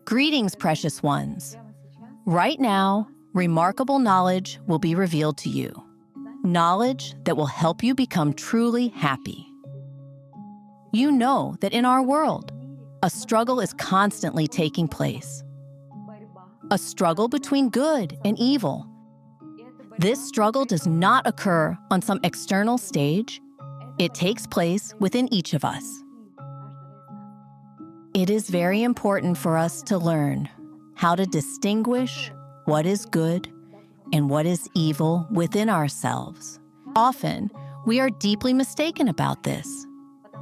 Greetings, precious ones. Right now, remarkable knowledge will be revealed to you. Knowledge that will help you become truly happy. You know that in our world, a struggle is constantly taking place. A struggle between good and evil. This struggle does not occur on some external stage. It takes place within each of us. It is very important for us to learn how to distinguish what is good and what is evil within ourselves. Often, we are deeply mistaken about this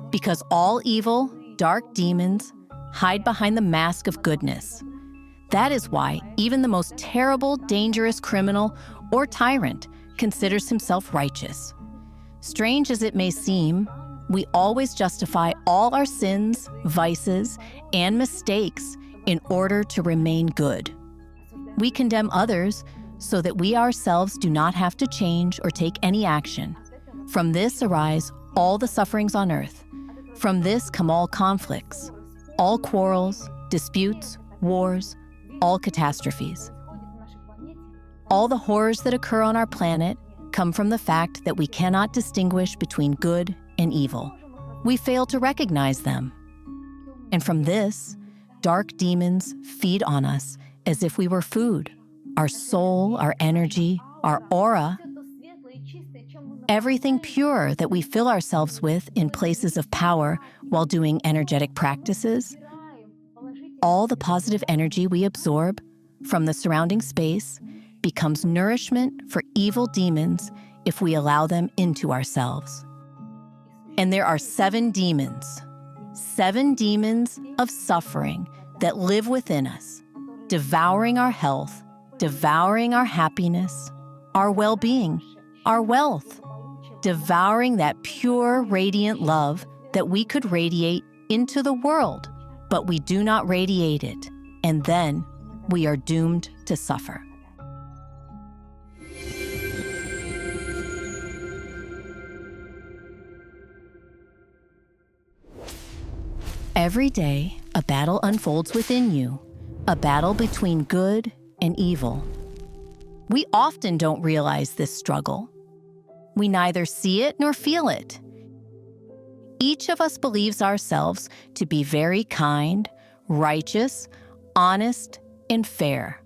because all evil, dark demons hide behind the mask of goodness. That is why even the most terrible, dangerous criminal or tyrant considers himself righteous. Strange as it may seem, we always justify all our sins, vices, and mistakes in order to remain good. We condemn others so that we ourselves do not have to change or take any action. From this arise all the sufferings on earth. From this come all conflicts, all quarrels, disputes, wars, all catastrophes. All the horrors that occur on our planet come from the fact that we cannot distinguish between good and evil. We fail to recognize them. And from this, dark demons feed on us as if we were food, our soul, our energy, our aura, everything pure that we fill ourselves with in places of power while doing energetic practices. All the positive energy we absorb from the surrounding space becomes nourishment for evil demons if we allow them into ourselves. And there are 7 demons of suffering that live within us, devouring our health, devouring our happiness, our well-being, our wealth, devouring that pure, radiant love that we could radiate into the world, but we do not radiate it, and then we are doomed to suffer. Every day, a battle unfolds within you, a battle between good and evil. We often don't realize this struggle. We neither see it nor feel it. Each of us believes ourselves to be very kind, righteous, honest, and fair.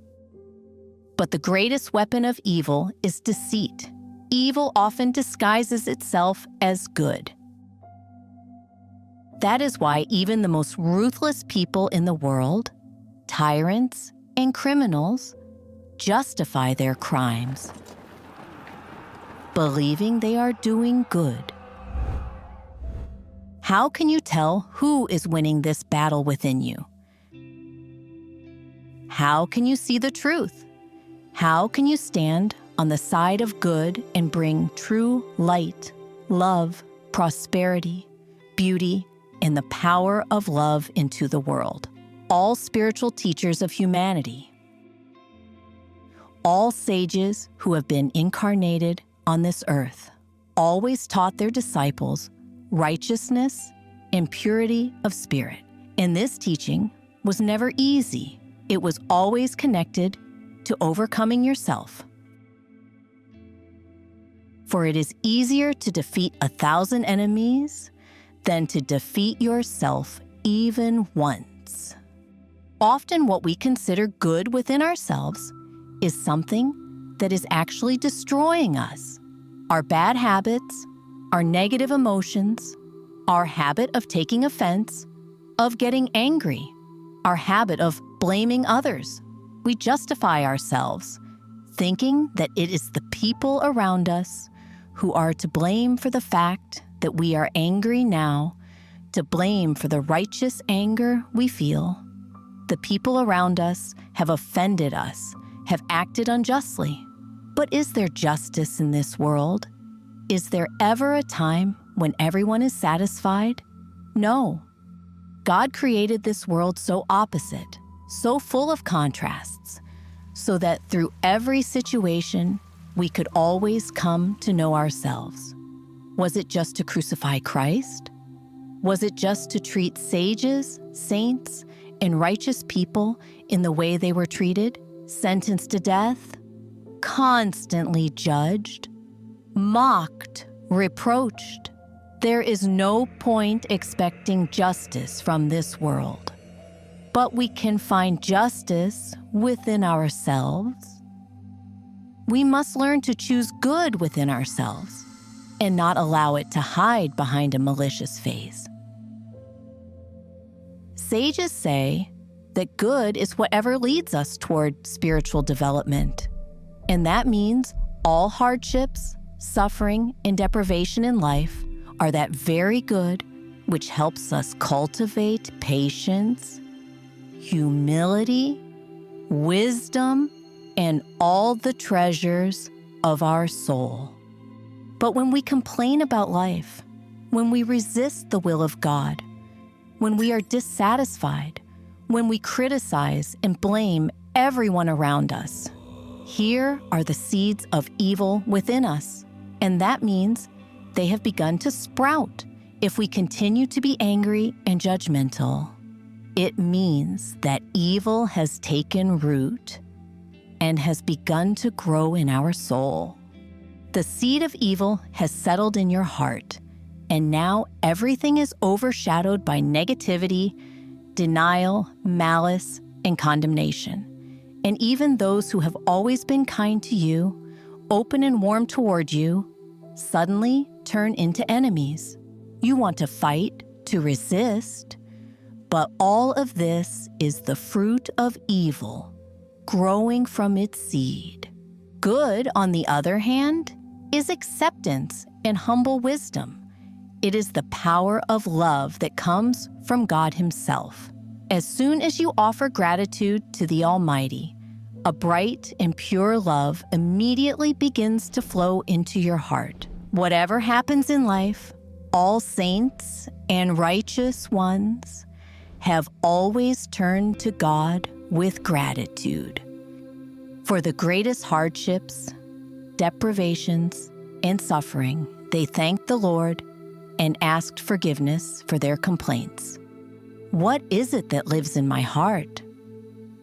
But the greatest weapon of evil is deceit. Evil often disguises itself as good. That is why even the most ruthless people in the world, tyrants and criminals, justify their crimes, believing they are doing good. How can you tell who is winning this battle within you? How can you see the truth? How can you stand on the side of good and bring true light, love, prosperity, beauty, and the power of love into the world? All spiritual teachers of humanity, all sages who have been incarnated on this earth, always taught their disciples righteousness and purity of spirit. And this teaching was never easy. It was always connected to overcoming yourself. For it is easier to defeat 1,000 enemies than to defeat yourself even once. Often what we consider good within ourselves is something that is actually destroying us. Our bad habits, our negative emotions, our habit of taking offense, of getting angry, our habit of blaming others. We justify ourselves, thinking that it is the people around us who are to blame for the fact that we are angry now, to blame for the righteous anger we feel. The people around us have offended us, have acted unjustly. But is there justice in this world? Is there ever a time when everyone is satisfied? No. God created this world so opposite, so full of contrasts, so that through every situation, we could always come to know ourselves. Was it just to crucify Christ? Was it just to treat sages, saints, and righteous people in the way they were treated, sentenced to death, constantly judged, mocked, reproached. There is no point expecting justice from this world. But we can find justice within ourselves. We must learn to choose good within ourselves and not allow it to hide behind a malicious face. Sages say that good is whatever leads us toward spiritual development. And that means all hardships, suffering, and deprivation in life are that very good which helps us cultivate patience, humility, wisdom, and all the treasures of our soul. But when we complain about life, when we resist the will of God, when we are dissatisfied, when we criticize and blame everyone around us, here are the seeds of evil within us, and that means they have begun to sprout if we continue to be angry and judgmental. It means that evil has taken root and has begun to grow in our soul. The seed of evil has settled in your heart, and now everything is overshadowed by negativity, denial, malice, and condemnation. And even those who have always been kind to you, open and warm toward you, suddenly turn into enemies. You want to fight, to resist, but all of this is the fruit of evil growing from its seed. Good, on the other hand, is acceptance and humble wisdom. It is the power of love that comes from God Himself. As soon as you offer gratitude to the Almighty, a bright and pure love immediately begins to flow into your heart. Whatever happens in life, all saints and righteous ones have always turned to God with gratitude. For the greatest hardships, deprivations, and suffering, they thanked the Lord and asked forgiveness for their complaints. What is it that lives in my heart?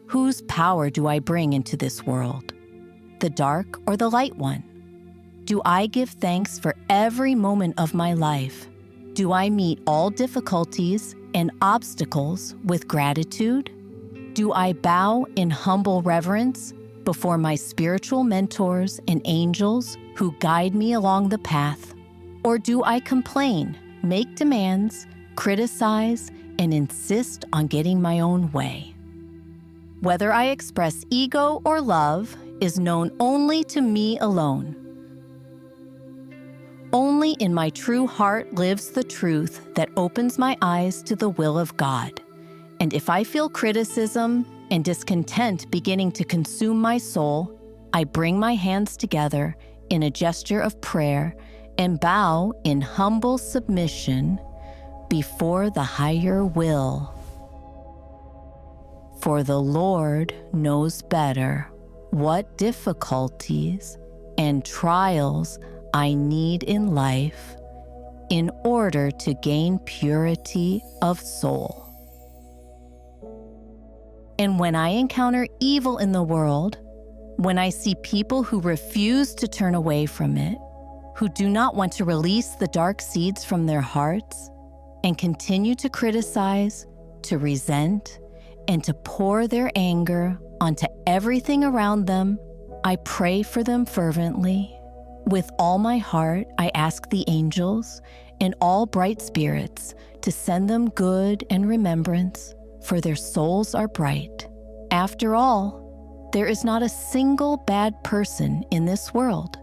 Whose power do I bring into this world? The dark or the light one? Do I give thanks for every moment of my life? Do I meet all difficulties and obstacles with gratitude? Do I bow in humble reverence before my spiritual mentors and angels who guide me along the path? Or do I complain, make demands, criticize, and insist on getting my own way? Whether I express ego or love is known only to me alone. Only in my true heart lives the truth that opens my eyes to the will of God. And if I feel criticism and discontent beginning to consume my soul, I bring my hands together in a gesture of prayer and bow in humble submission before the higher will. For the Lord knows better what difficulties and trials I need in life in order to gain purity of soul. And when I encounter evil in the world, when I see people who refuse to turn away from it, who do not want to release the dark seeds from their hearts, and continue to criticize, to resent, and to pour their anger onto everything around them, I pray for them fervently. With all my heart, I ask the angels and all bright spirits to send them good and remembrance, for their souls are bright. After all, there is not a single bad person in this world.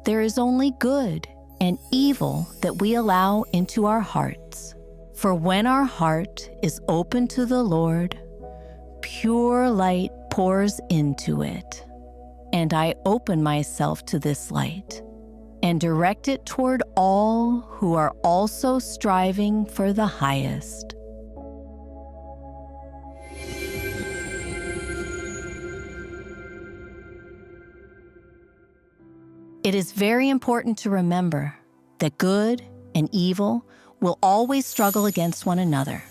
There is only good and evil that we allow into our hearts. For when our heart is open to the Lord, pure light pours into it. And I open myself to this light and direct it toward all who are also striving for the highest. It is very important to remember that good and evil will always struggle against one another.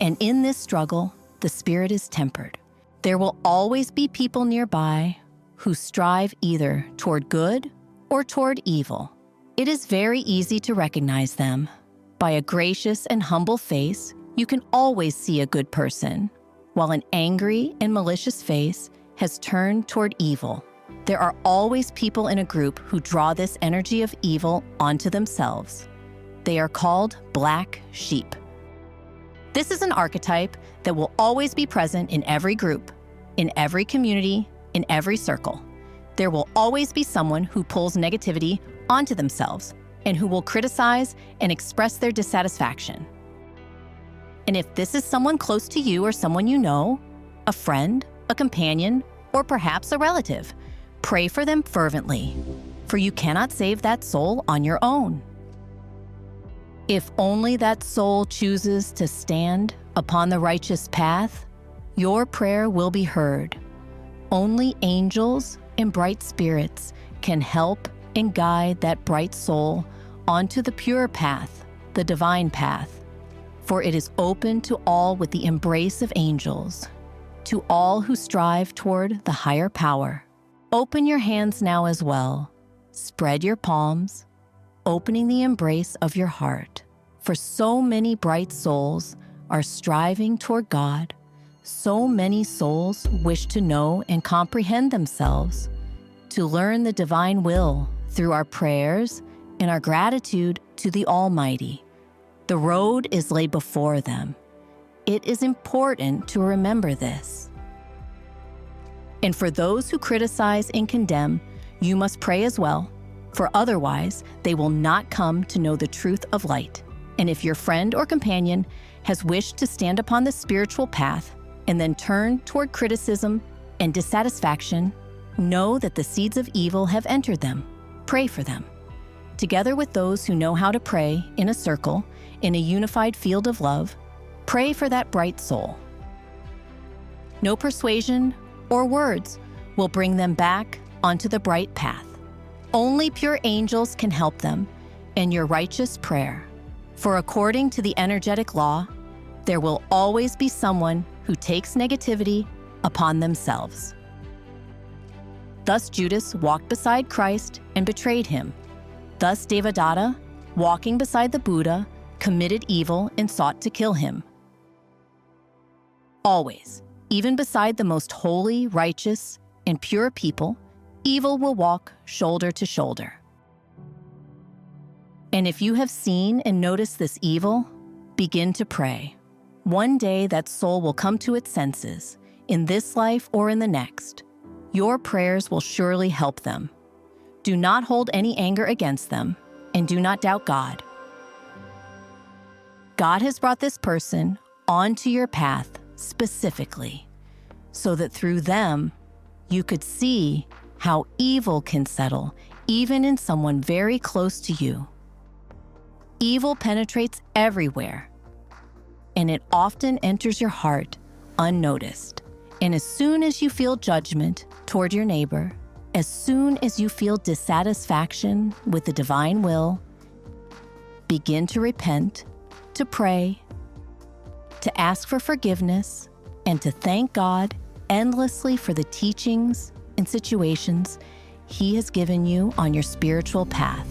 And in this struggle, the spirit is tempered. There will always be people nearby who strive either toward good or toward evil. It is very easy to recognize them. By a gracious and humble face, you can always see a good person, while an angry and malicious face has turned toward evil. There are always people in a group who draw this energy of evil onto themselves. They are called black sheep. This is an archetype that will always be present in every group, in every community, in every circle. There will always be someone who pulls negativity onto themselves and who will criticize and express their dissatisfaction. And if this is someone close to you or someone you know, a friend, a companion, or perhaps a relative, pray for them fervently, for you cannot save that soul on your own. If only that soul chooses to stand upon the righteous path, your prayer will be heard. Only angels and bright spirits can help and guide that bright soul onto the pure path, the divine path, for it is open to all with the embrace of angels, to all who strive toward the higher power. Open your hands now as well. Spread your palms, opening the embrace of your heart. For so many bright souls are striving toward God. So many souls wish to know and comprehend themselves, to learn the divine will through our prayers and our gratitude to the Almighty. The road is laid before them. It is important to remember this. And for those who criticize and condemn, you must pray as well, for otherwise they will not come to know the truth of light. And if your friend or companion has wished to stand upon the spiritual path and then turn toward criticism and dissatisfaction, know that the seeds of evil have entered them. Pray for them. Together with those who know how to pray in a circle, in a unified field of love, pray for that bright soul. No persuasion or words will bring them back onto the bright path. Only pure angels can help them in your righteous prayer. For according to the energetic law, there will always be someone who takes negativity upon themselves. Thus Judas walked beside Christ and betrayed him. Thus Devadatta, walking beside the Buddha, committed evil and sought to kill him. Always, even beside the most holy, righteous, and pure people, evil will walk shoulder to shoulder. And if you have seen and noticed this evil, begin to pray. One day that soul will come to its senses, in this life or in the next. Your prayers will surely help them. Do not hold any anger against them, and do not doubt God. God has brought this person onto your path specifically, so that through them, you could see how evil can settle even in someone very close to you. Evil penetrates everywhere, and it often enters your heart unnoticed. And as soon as you feel judgment toward your neighbor, as soon as you feel dissatisfaction with the divine will, begin to repent, to pray, to ask for forgiveness, and to thank God endlessly for the teachings and situations He has given you on your spiritual path.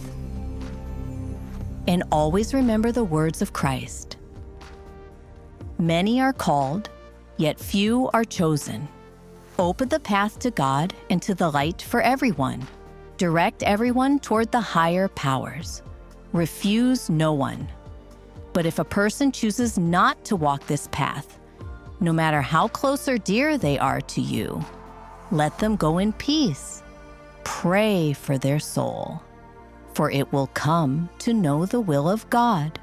And always remember the words of Christ. Many are called, yet few are chosen. Open the path to God and to the light for everyone. Direct everyone toward the higher powers. Refuse no one. But if a person chooses not to walk this path, no matter how close or dear they are to you, let them go in peace. Pray for their soul, for it will come to know the will of God.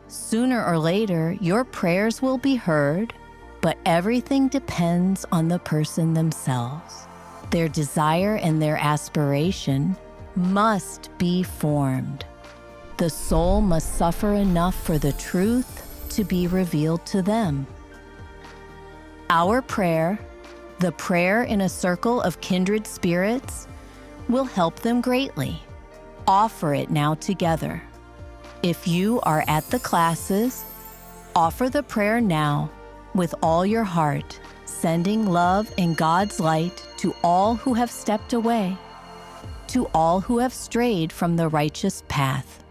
Sooner or later, your prayers will be heard, but everything depends on the person themselves. Their desire and their aspiration must be formed. The soul must suffer enough for the truth to be revealed to them. Our prayer, the prayer in a circle of kindred spirits, will help them greatly. Offer it now together. If you are at the classes, offer the prayer now with all your heart, sending love and God's light to all who have stepped away, to all who have strayed from the righteous path.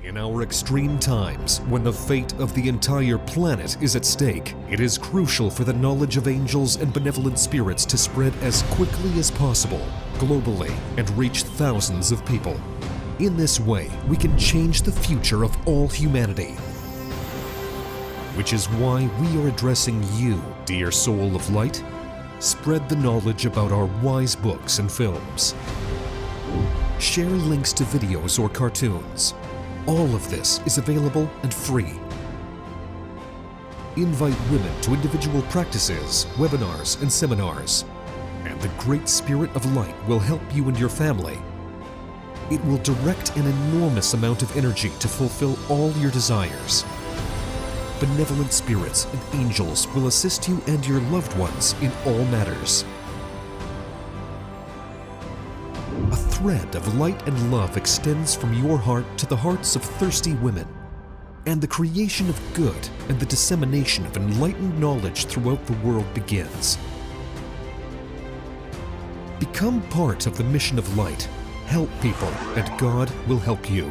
In our extreme times, when the fate of the entire planet is at stake, it is crucial for the knowledge of angels and benevolent spirits to spread as quickly as possible, globally, and reach thousands of people. In this way, we can change the future of all humanity. Which is why we are addressing you, dear soul of light. Spread the knowledge about our wise books and films. Share links to videos or cartoons. All of this is available and free. Invite women to individual practices, webinars, and seminars. And the Great Spirit of Light will help you and your family. It will direct an enormous amount of energy to fulfill all your desires. Benevolent spirits and angels will assist you and your loved ones in all matters. A thread of light and love extends from your heart to the hearts of thirsty women, and the creation of good and the dissemination of enlightened knowledge throughout the world begins. Become part of the mission of light. Help people, and God will help you.